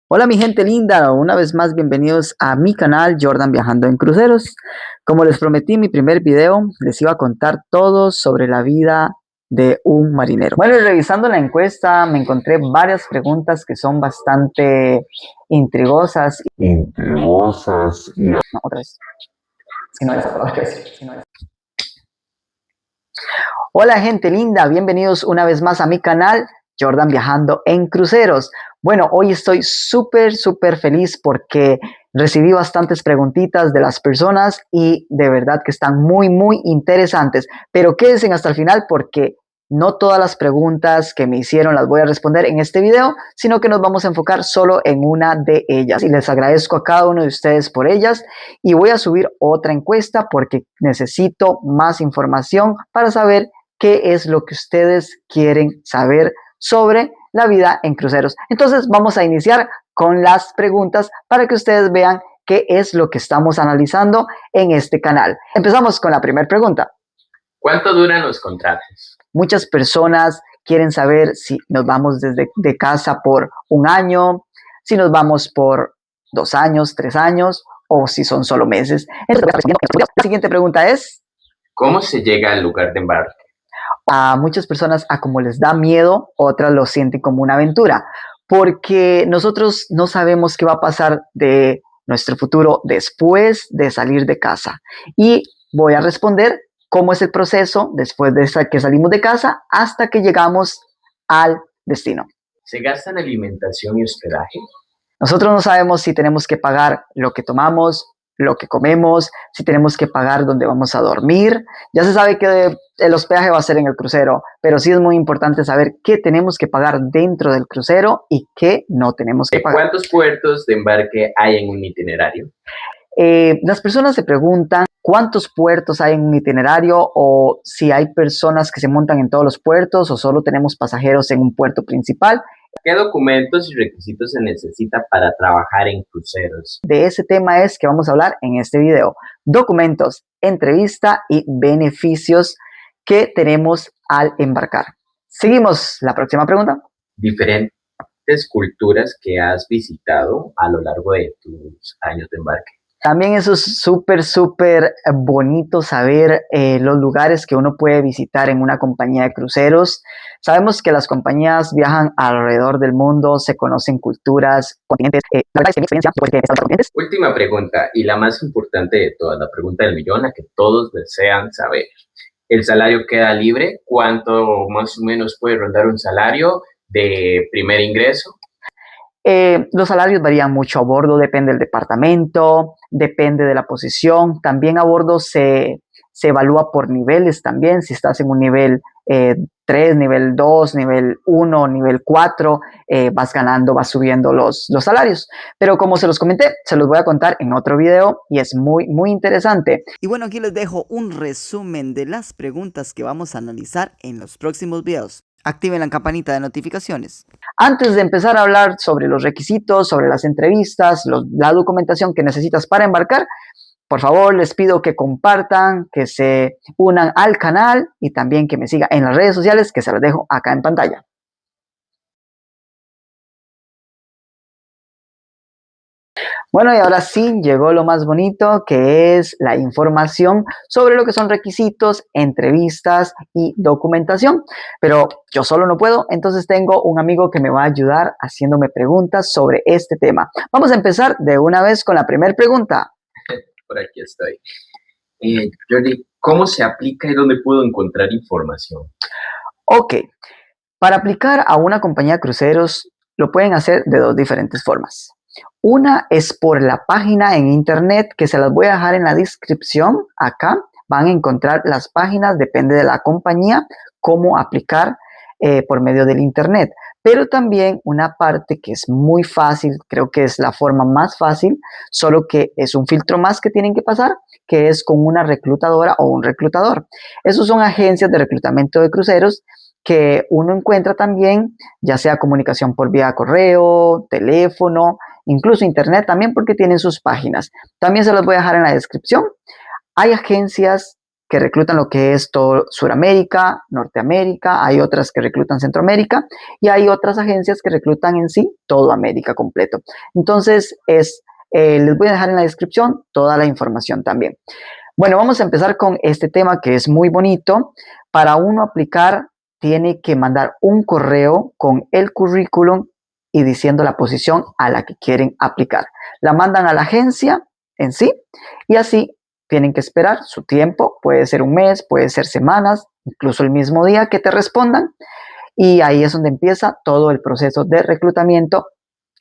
Hola mi gente linda, una vez más bienvenidos a mi canal Jordan Viajando en Cruceros. Como les prometí en mi primer video, les iba a contar todo sobre la vida de un marinero. Bueno, y revisando la encuesta me encontré varias preguntas que son bastante intrigosas. No, otra vez. Si no es, otra vez. Si no es. Hola gente linda, bienvenidos una vez más a mi canal Jordan Viajando en Cruceros. Bueno, hoy estoy súper feliz porque recibí bastantes preguntitas de las personas y de verdad que están muy interesantes. Pero quédense hasta el final porque no todas las preguntas que me hicieron las voy a responder en este video, sino que nos vamos a enfocar solo en una de ellas. Y les agradezco a cada uno de ustedes por ellas. Y voy a subir otra encuesta porque necesito más información para saber qué es lo que ustedes quieren saber sobre la vida en cruceros. Entonces vamos a iniciar con las preguntas para que ustedes vean qué es lo que estamos analizando en este canal. Empezamos con la primera pregunta. ¿Cuánto duran los contratos? Muchas personas quieren saber si nos vamos desde de casa por un año, si nos vamos por 2 años, 3 años o si son solo meses. Entonces, la siguiente pregunta es: ¿cómo se llega al lugar de embarque? A muchas personas, a como les da miedo, otras lo sienten como una aventura, porque nosotros no sabemos qué va a pasar de nuestro futuro después de salir de casa. Y voy a responder cómo es el proceso después de que salimos de casa hasta que llegamos al destino. ¿Se gasta en alimentación y hospedaje? Nosotros no sabemos si tenemos que pagar lo que tomamos, lo que comemos, si tenemos que pagar donde vamos a dormir. Ya se sabe que el hospedaje va a ser en el crucero, pero sí es muy importante saber qué tenemos que pagar dentro del crucero y qué no tenemos que pagar. ¿Cuántos puertos de embarque hay en un itinerario? Las personas se preguntan cuántos puertos hay en un itinerario o si hay personas que se montan en todos los puertos o solo tenemos pasajeros en un puerto principal. ¿Qué documentos y requisitos se necesita para trabajar en cruceros? De ese tema es que vamos a hablar en este video. Documentos, entrevista y beneficios que tenemos al embarcar. Seguimos. La próxima pregunta. Diferentes culturas que has visitado a lo largo de tus años de embarque. También eso es súper bonito saber los lugares que uno puede visitar en una compañía de cruceros. Sabemos que las compañías viajan alrededor del mundo, se conocen culturas, continentes. La verdad es que mi experiencia fue que estos continentes. Última pregunta y la más importante de todas, la pregunta del millón, la que todos desean saber. ¿El salario queda libre? ¿Cuánto más o menos puede rondar un salario de primer ingreso? Los salarios varían mucho a bordo, depende del departamento, depende de la posición. También a bordo se evalúa por niveles también. Si estás en un nivel 3, nivel 2, nivel 1, nivel 4, vas ganando, vas subiendo los salarios. Pero como se los comenté, se los voy a contar en otro video y es muy interesante. Y bueno, aquí les dejo un resumen de las preguntas que vamos a analizar en los próximos videos. Activen la campanita de notificaciones. Antes de empezar a hablar sobre los requisitos, sobre las entrevistas, la documentación que necesitas para embarcar, por favor les pido que compartan, que se unan al canal y también que me sigan en las redes sociales que se las dejo acá en pantalla. Bueno, y ahora sí llegó lo más bonito, que es la información sobre lo que son requisitos, entrevistas y documentación. Pero yo solo no puedo, entonces tengo un amigo que me va a ayudar haciéndome preguntas sobre este tema. Vamos a empezar de una vez con la primera pregunta. Por aquí estoy. Jordi, ¿cómo se aplica y dónde puedo encontrar información? Ok, para aplicar a una compañía de cruceros lo pueden hacer de dos diferentes formas. Una es por la página en internet que se las voy a dejar en la descripción. Acá van a encontrar las páginas, depende de la compañía, cómo aplicar por medio del internet. Pero también una parte que es muy fácil, creo que es la forma más fácil, solo que es un filtro más que tienen que pasar, que es con una reclutadora o un reclutador. Esos son agencias de reclutamiento de cruceros que uno encuentra también, ya sea comunicación por vía correo, teléfono, incluso internet también porque tienen sus páginas. También se los voy a dejar en la descripción. Hay agencias que reclutan lo que es todo Sudamérica, Norteamérica, hay otras que reclutan Centroamérica y hay otras agencias que reclutan en sí todo América completo. Entonces, les voy a dejar en la descripción toda la información también. Bueno, vamos a empezar con este tema que es muy bonito. Para uno aplicar, tiene que mandar un correo con el currículum y diciendo la posición a la que quieren aplicar. La mandan a la agencia en sí y así tienen que esperar su tiempo. Puede ser un mes, puede ser semanas, incluso el mismo día que te respondan. Y ahí es donde empieza todo el proceso de reclutamiento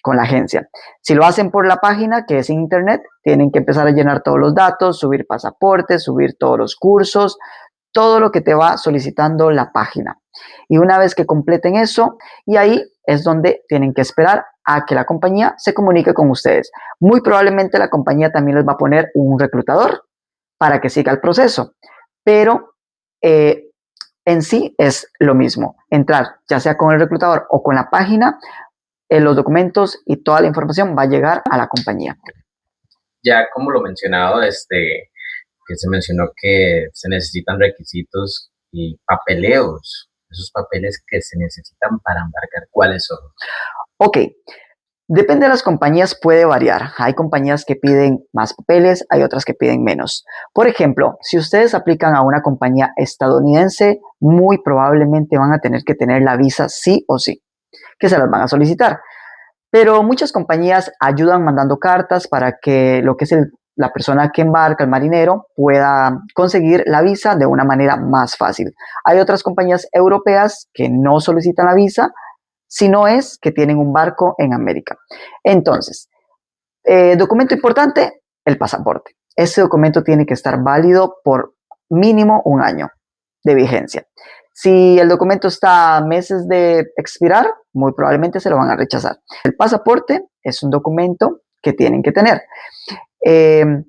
con la agencia. Si lo hacen por la página, que es en internet, tienen que empezar a llenar todos los datos, subir pasaportes, subir todos los cursos, todo lo que te va solicitando la página. Y una vez que completen eso, y ahí es donde tienen que esperar a que la compañía se comunique con ustedes. Muy probablemente la compañía también les va a poner un reclutador para que siga el proceso, pero en sí es lo mismo. Entrar ya sea con el reclutador o con la página, los documentos y toda la información va a llegar a la compañía. Ya como lo mencionado, que se mencionó que se necesitan requisitos y papeleos, esos papeles que se necesitan para embarcar, ¿cuáles son? Ok, depende de las compañías, puede variar. Hay compañías que piden más papeles, hay otras que piden menos. Por ejemplo, si ustedes aplican a una compañía estadounidense, muy probablemente van a tener que tener la visa sí o sí, que se las van a solicitar. Pero muchas compañías ayudan mandando cartas para que lo que es la persona que embarca, el marinero, pueda conseguir la visa de una manera más fácil. Hay otras compañías europeas que no solicitan la visa, sino es que tienen un barco en América. Entonces, documento importante, el pasaporte. Ese documento tiene que estar válido por mínimo un año de vigencia. Si el documento está a meses de expirar, muy probablemente se lo van a rechazar. El pasaporte es un documento que tienen que tener.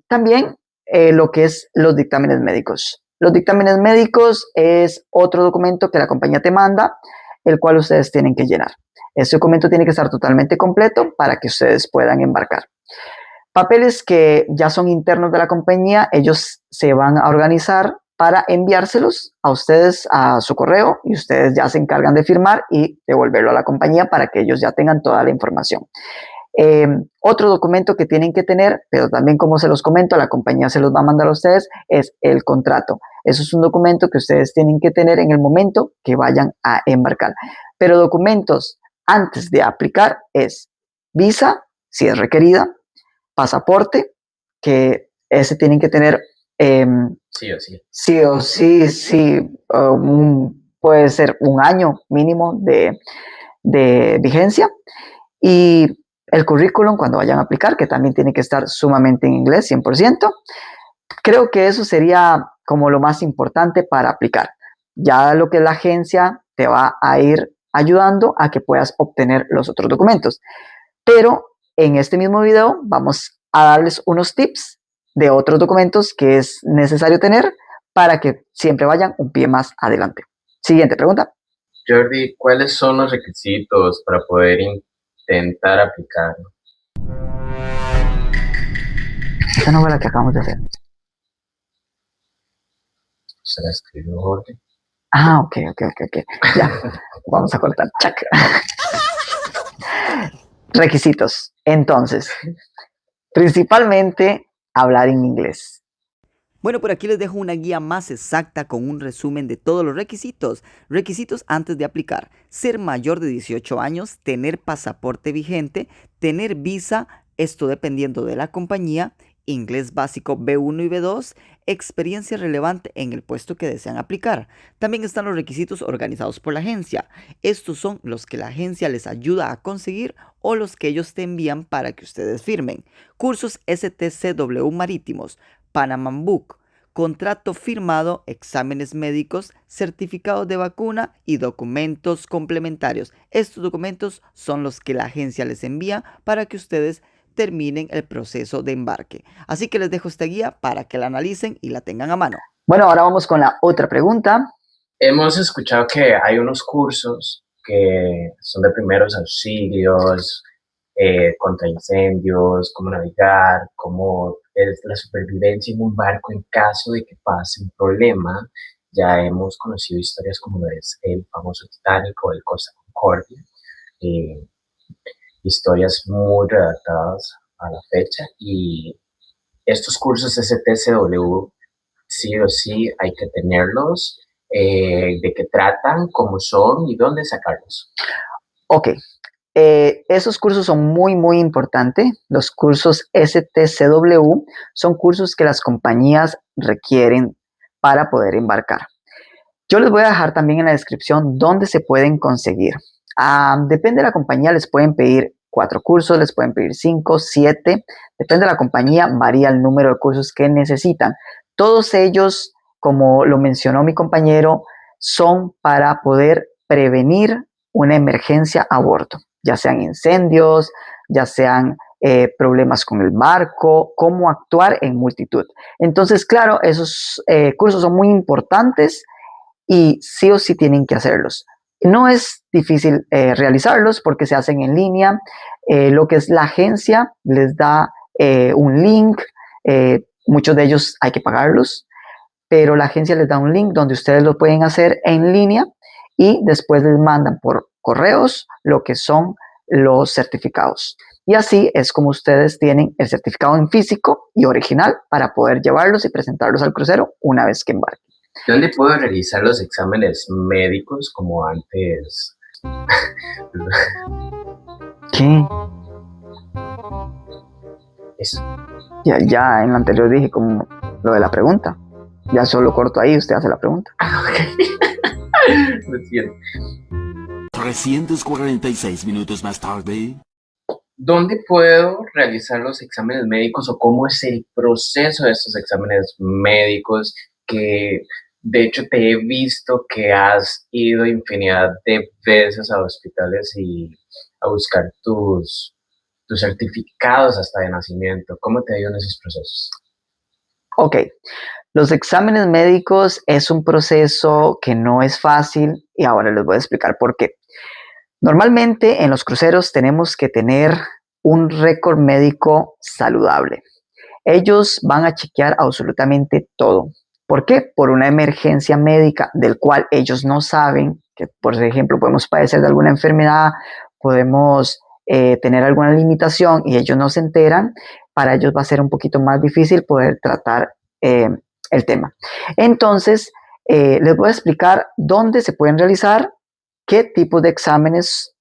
También lo que es los dictámenes médicos. Los dictámenes médicos es otro documento que la compañía te manda, el cual ustedes tienen que llenar. Ese documento tiene que estar totalmente completo para que ustedes puedan embarcar. Papeles que ya son internos de la compañía, ellos se van a organizar para enviárselos a ustedes a su correo y ustedes ya se encargan de firmar y devolverlo a la compañía para que ellos ya tengan toda la información. Otro documento que tienen que tener, pero también como se los comento, la compañía se los va a mandar a ustedes, es el contrato. Eso es un documento que ustedes tienen que tener en el momento que vayan a embarcar. Pero documentos antes de aplicar es visa, si es requerida, pasaporte, que ese tienen que tener sí o sí. Sí o sí, sí, puede ser un año mínimo de vigencia. Y el currículum cuando vayan a aplicar, que también tiene que estar sumamente en inglés, 100%. Creo que eso sería como lo más importante para aplicar. Ya lo que la agencia te va a ir ayudando a que puedas obtener los otros documentos. Pero en este mismo video vamos a darles unos tips de otros documentos que es necesario tener para que siempre vayan un pie más adelante. Siguiente pregunta. Jordi, ¿cuáles son los requisitos para poder intentar aplicar? Esa no fue la que acabamos de hacer. Se la escribió Jorge. Ah, ok. Ya, vamos a cortar. Chac. Requisitos. Entonces, principalmente hablar en inglés. Bueno, por aquí les dejo una guía más exacta con un resumen de todos los requisitos. Requisitos antes de aplicar: ser mayor de 18 años, tener pasaporte vigente, tener visa, esto dependiendo de la compañía, inglés básico B1 y B2, experiencia relevante en el puesto que desean aplicar. También están los requisitos organizados por la agencia. Estos son los que la agencia les ayuda a conseguir o los que ellos te envían para que ustedes firmen. Cursos STCW marítimos, Panama Book, contrato firmado, exámenes médicos, certificados de vacuna y documentos complementarios. Estos documentos son los que la agencia les envía para que ustedes terminen el proceso de embarque. Así que les dejo esta guía para que la analicen y la tengan a mano. Bueno, ahora vamos con la otra pregunta. Hemos escuchado que hay unos cursos que son de primeros auxilios, contra incendios, cómo navegar, cómo es la supervivencia en un barco en caso de que pase un problema. Ya hemos conocido historias como lo es el famoso Titanic o el Costa Concordia, eh, historias muy redactadas a la fecha y estos cursos STCW sí o sí hay que tenerlos, de qué tratan, cómo son y dónde sacarlos. Ok, esos cursos son muy, muy importantes. Los cursos STCW son cursos que las compañías requieren para poder embarcar. Yo les voy a dejar también en la descripción dónde se pueden conseguir. Depende de la compañía, les pueden pedir 4 cursos, les pueden pedir 5, 7. Depende de la compañía, varía el número de cursos que necesitan. Todos ellos, como lo mencionó mi compañero, son para poder prevenir una emergencia a bordo, ya sean incendios, ya sean problemas con el barco, cómo actuar en multitud. Entonces, claro, esos cursos son muy importantes y sí o sí tienen que hacerlos. No es difícil realizarlos porque se hacen en línea. Lo que es la agencia les da un link. Muchos de ellos hay que pagarlos, pero la agencia les da un link donde ustedes lo pueden hacer en línea y después les mandan por correos lo que son los certificados. Y así es como ustedes tienen el certificado en físico y original para poder llevarlos y presentarlos al crucero una vez que embarquen. ¿Dónde puedo realizar los exámenes médicos como antes? ¿Qué? Eso. Ya en lo anterior dije como lo de la pregunta. Ya solo corto ahí, usted hace la pregunta. Lo siento. 346 minutos más tarde. ¿Dónde puedo realizar los exámenes médicos o cómo es el proceso de estos exámenes médicos? Que de hecho te he visto que has ido infinidad de veces a hospitales y a buscar tus certificados hasta de nacimiento. ¿Cómo te ha ido en esos procesos? Ok, los exámenes médicos es un proceso que no es fácil y ahora les voy a explicar por qué. Normalmente en los cruceros tenemos que tener un récord médico saludable. Ellos van a chequear absolutamente todo. ¿Por qué? Por una emergencia médica del cual ellos no saben, que por ejemplo podemos padecer de alguna enfermedad, podemos tener alguna limitación y ellos no se enteran, para ellos va a ser un poquito más difícil poder tratar el tema. Entonces, les voy a explicar dónde se pueden realizar, qué tipo de exámenes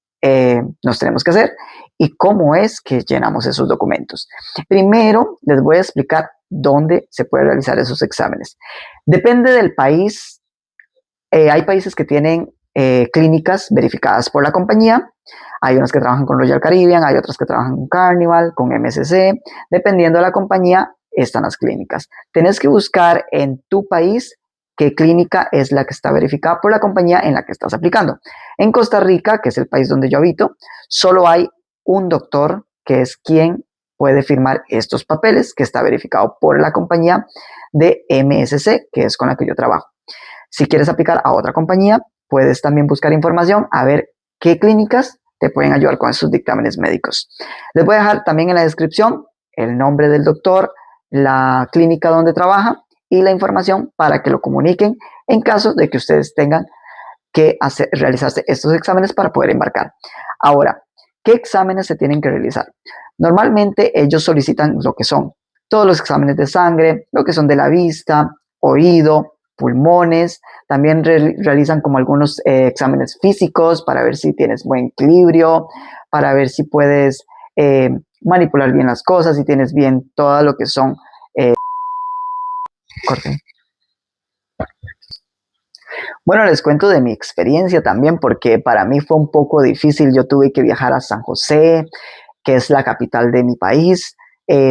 nos tenemos que hacer y cómo es que llenamos esos documentos. Primero, les voy a explicar dónde se pueden realizar esos exámenes. Depende del país. Hay países que tienen clínicas verificadas por la compañía. Hay unas que trabajan con Royal Caribbean, hay otras que trabajan con Carnival, con MSC. Dependiendo de la compañía, están las clínicas. Tienes que buscar en tu país qué clínica es la que está verificada por la compañía en la que estás aplicando. En Costa Rica, que es el país donde yo habito, solo hay un doctor que es quien puede firmar estos papeles, que está verificado por la compañía de MSC, que es con la que yo trabajo. Si quieres aplicar a otra compañía, puedes también buscar información a ver qué clínicas te pueden ayudar con esos dictámenes médicos. Les voy a dejar también en la descripción el nombre del doctor, la clínica donde trabaja y la información para que lo comuniquen en caso de que ustedes tengan que realizarse estos exámenes para poder embarcar. Ahora, ¿qué exámenes se tienen que realizar? Normalmente ellos solicitan lo que son todos los exámenes de sangre, lo que son de la vista, oído, pulmones. También realizan como algunos exámenes físicos para ver si tienes buen equilibrio, para ver si puedes manipular bien las cosas, si tienes bien todo lo que son... Corte. Bueno, les cuento de mi experiencia también, porque para mí fue un poco difícil. Yo tuve que viajar a San José, que es la capital de mi país.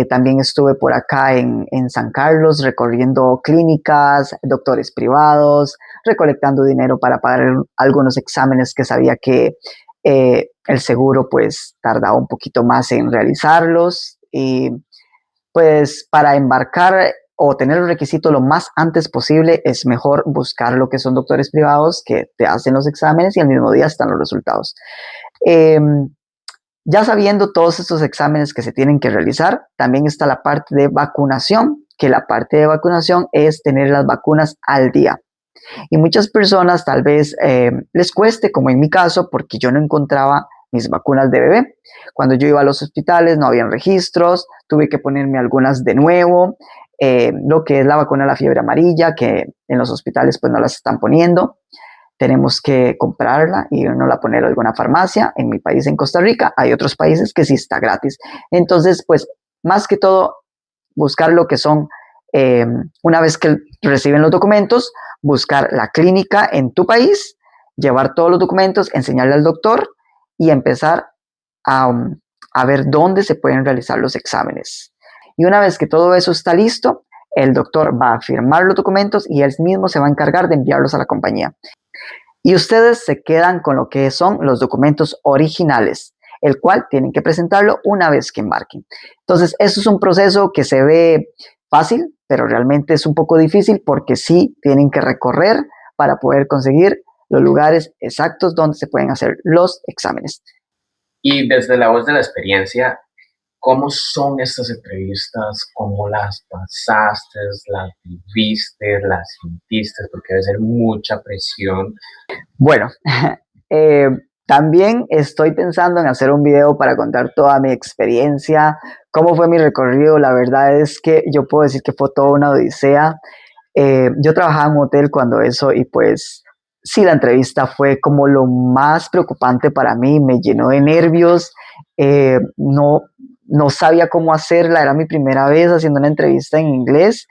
También estuve por acá en San Carlos recorriendo clínicas, doctores privados, recolectando dinero para pagar algunos exámenes que sabía que el seguro pues tardaba un poquito más en realizarlos. Y pues para embarcar o tener el requisito lo más antes posible, es mejor buscar lo que son doctores privados que te hacen los exámenes y al mismo día están los resultados. Ya sabiendo todos estos exámenes que se tienen que realizar, también está la parte de vacunación, que la parte de vacunación es tener las vacunas al día. Y muchas personas tal vez les cueste, como en mi caso, porque yo no encontraba mis vacunas de bebé. Cuando yo iba a los hospitales no habían registros, tuve que ponerme algunas de nuevo, lo que es la vacuna de la fiebre amarilla, que en los hospitales pues no las están poniendo. Tenemos que comprarla y uno la poner en alguna farmacia. En mi país, en Costa Rica, hay otros países que sí está gratis. Entonces, pues, más que todo, buscar lo que son, una vez que reciben los documentos, buscar la clínica en tu país, llevar todos los documentos, enseñarle al doctor y empezar a ver dónde se pueden realizar los exámenes. Y una vez que todo eso está listo, el doctor va a firmar los documentos y él mismo se va a encargar de enviarlos a la compañía. Y ustedes se quedan con lo que son los documentos originales, el cual tienen que presentarlo una vez que embarquen. Entonces, eso es un proceso que se ve fácil, pero realmente es un poco difícil porque sí tienen que recorrer para poder conseguir los lugares exactos donde se pueden hacer los exámenes. Y desde la voz de la experiencia, ¿cómo son estas entrevistas? ¿Cómo las pasaste? ¿Las viviste? ¿Las sentiste? Porque debe ser mucha presión. Bueno, eh, también estoy pensando en hacer un video para contar toda mi experiencia, cómo fue mi recorrido. La verdad es que yo puedo decir que fue toda una odisea. Yo trabajaba en un hotel cuando eso y pues sí, la entrevista fue como lo más preocupante para mí, me llenó de nervios, no sabía cómo hacerla, era mi primera vez haciendo una entrevista en inglés,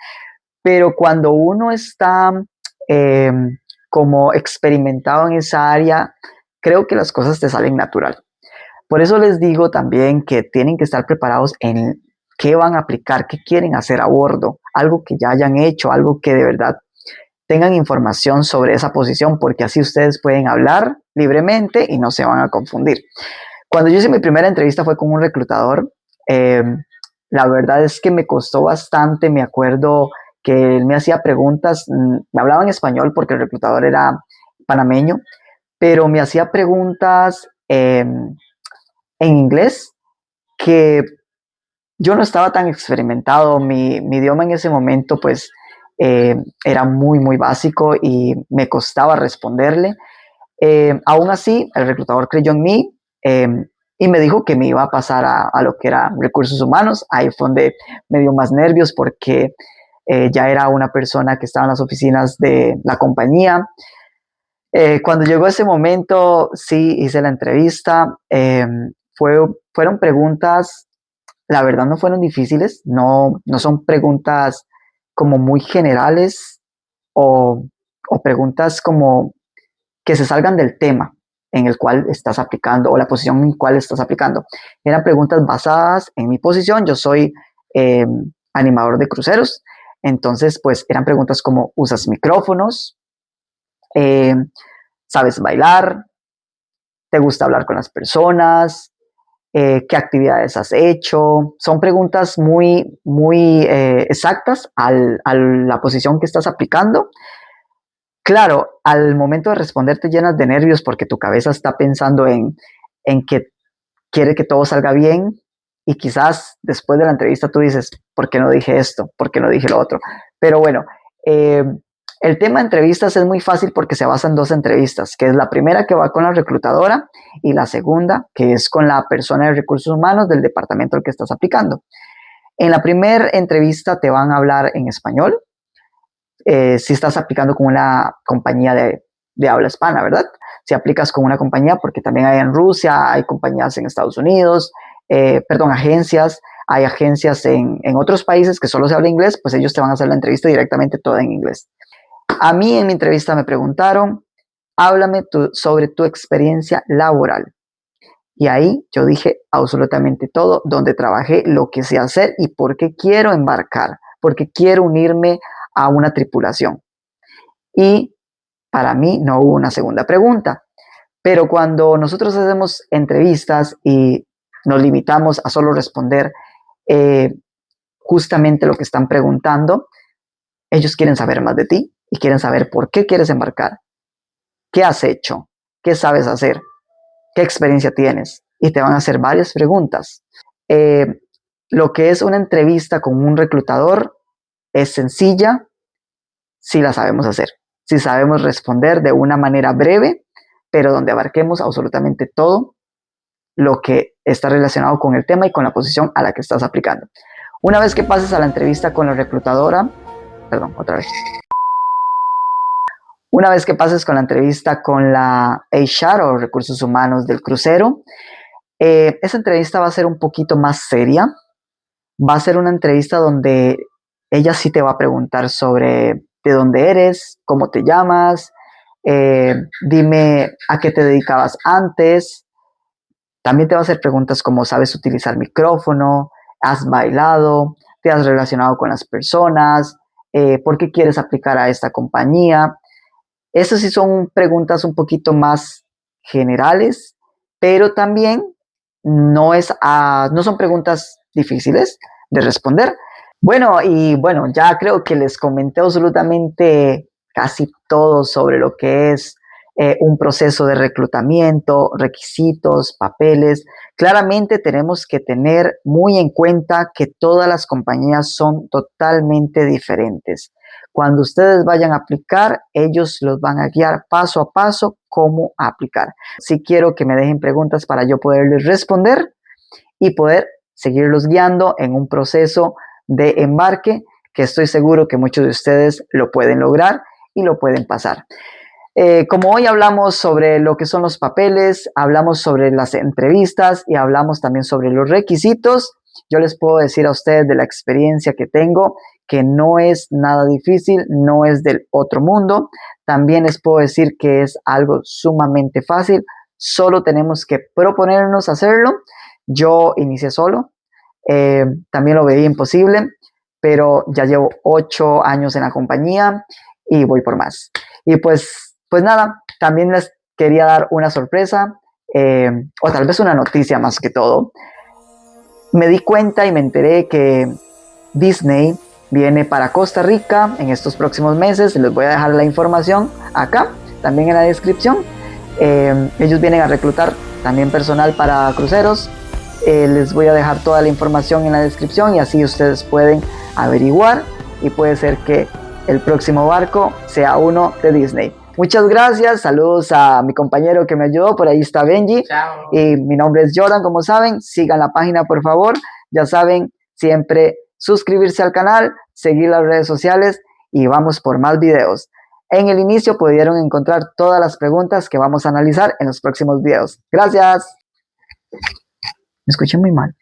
pero cuando uno está eh, como experimentado en esa área, creo que las cosas te salen natural. Por eso les digo también que tienen que estar preparados en qué van a aplicar, qué quieren hacer a bordo, algo que ya hayan hecho, algo que de verdad tengan información sobre esa posición, porque así ustedes pueden hablar libremente y no se van a confundir. Cuando yo hice mi primera entrevista fue con un reclutador. eh, la verdad es que me costó bastante. Me acuerdo que él me hacía preguntas, me hablaba en español porque el reclutador era panameño, pero me hacía preguntas en inglés que yo no estaba tan experimentado. Mi idioma en ese momento pues era muy, muy básico y me costaba responderle. Aún así, el reclutador creyó en mí eh, y me dijo que me iba a pasar a lo que era recursos humanos. Ahí fue donde me dio más nervios porque ya era una persona que estaba en las oficinas de la compañía. Cuando llegó ese momento, sí hice la entrevista. Fueron preguntas, la verdad no fueron difíciles, no son preguntas como muy generales o, o preguntas como que se salgan del tema en el cual estás aplicando o la posición en la cual estás aplicando. Eran preguntas basadas en mi posición. Yo soy eh, animador de cruceros, entonces pues eran preguntas como ¿usas micrófonos? Eh, ¿Sabes bailar? ¿Te gusta hablar con las personas? ¿Qué actividades has hecho? Son preguntas muy, muy exactas a la posición que estás aplicando. Claro, al momento de responder te llenas de nervios porque tu cabeza está pensando en que quiere que todo salga bien y quizás después de la entrevista tú dices, ¿por qué no dije esto? ¿Por qué no dije lo otro? Pero bueno, eh, el tema de entrevistas es muy fácil porque se basa en dos entrevistas, que es la primera que va con la reclutadora y la segunda que es con la persona de recursos humanos del departamento al que estás aplicando. En la primera entrevista te van a hablar en español, si estás aplicando con una compañía de habla hispana, ¿verdad? Si aplicas con una compañía, porque también hay en Rusia, hay compañías en Estados Unidos, agencias, hay agencias en otros países que solo se habla inglés, pues ellos te van a hacer la entrevista directamente toda en inglés. A mí en mi entrevista me preguntaron, háblame sobre tu experiencia laboral. Y ahí yo dije absolutamente todo, donde trabajé, lo que sé hacer y por qué quiero embarcar, porque quiero unirme a una tripulación. Y para mí no hubo una segunda pregunta. Pero cuando nosotros hacemos entrevistas y nos limitamos a solo responder eh, justamente lo que están preguntando, ellos quieren saber más de ti y quieren saber por qué quieres embarcar, qué has hecho, qué sabes hacer, qué experiencia tienes. y te van a hacer varias preguntas. Lo que es una entrevista con un reclutador es sencilla si la sabemos hacer, si sabemos responder de una manera breve, pero donde abarquemos absolutamente todo lo que está relacionado con el tema y con la posición a la que estás aplicando. Una vez que pases a la entrevista con la reclutadora, Una vez que pases con la entrevista con la HR o recursos humanos del crucero, esa entrevista va a ser un poquito más seria. Va a ser una entrevista donde ella sí te va a preguntar sobre de dónde eres, cómo te llamas, dime a qué te dedicabas antes. También te va a hacer preguntas como ¿sabes utilizar micrófono? ¿Has bailado? ¿Te has relacionado con las personas? ¿Por qué quieres aplicar a esta compañía? Esas sí son preguntas un poquito más generales, pero también no son preguntas difíciles de responder. Bueno, ya creo que les comenté absolutamente casi todo sobre lo que es un proceso de reclutamiento, requisitos, papeles. Claramente tenemos que tener muy en cuenta que todas las compañías son totalmente diferentes. Cuando ustedes vayan a aplicar, ellos los van a guiar paso a paso cómo aplicar. Sí quiero que me dejen preguntas para yo poderles responder y poder seguirlos guiando en un proceso de embarque que estoy seguro que muchos de ustedes lo pueden lograr y lo pueden pasar. Como hoy hablamos sobre lo que son los papeles, hablamos sobre las entrevistas y hablamos también sobre los requisitos, yo les puedo decir a ustedes de la experiencia que tengo que no es nada difícil, no es del otro mundo. También les puedo decir que es algo sumamente fácil, solo tenemos que proponernos hacerlo. Yo inicié solo, también lo veía imposible, pero ya llevo 8 años en la compañía y voy por más. Y pues nada, también les quería dar una sorpresa, o tal vez una noticia más que todo. Me di cuenta y me enteré que Disney viene para Costa Rica en estos próximos meses. Les voy a dejar la información acá, también en la descripción. Ellos vienen a reclutar también personal para cruceros. Les voy a dejar toda la información en la descripción y así ustedes pueden averiguar y puede ser que el próximo barco sea uno de Disney. Muchas gracias, saludos a mi compañero que me ayudó, por ahí está Benji. Chao. Y mi nombre es Jordan, como saben, sigan la página por favor, ya saben, siempre suscribirse al canal, seguir las redes sociales y vamos por más videos. En el inicio pudieron encontrar todas las preguntas que vamos a analizar en los próximos videos. Gracias. Me escuché muy mal.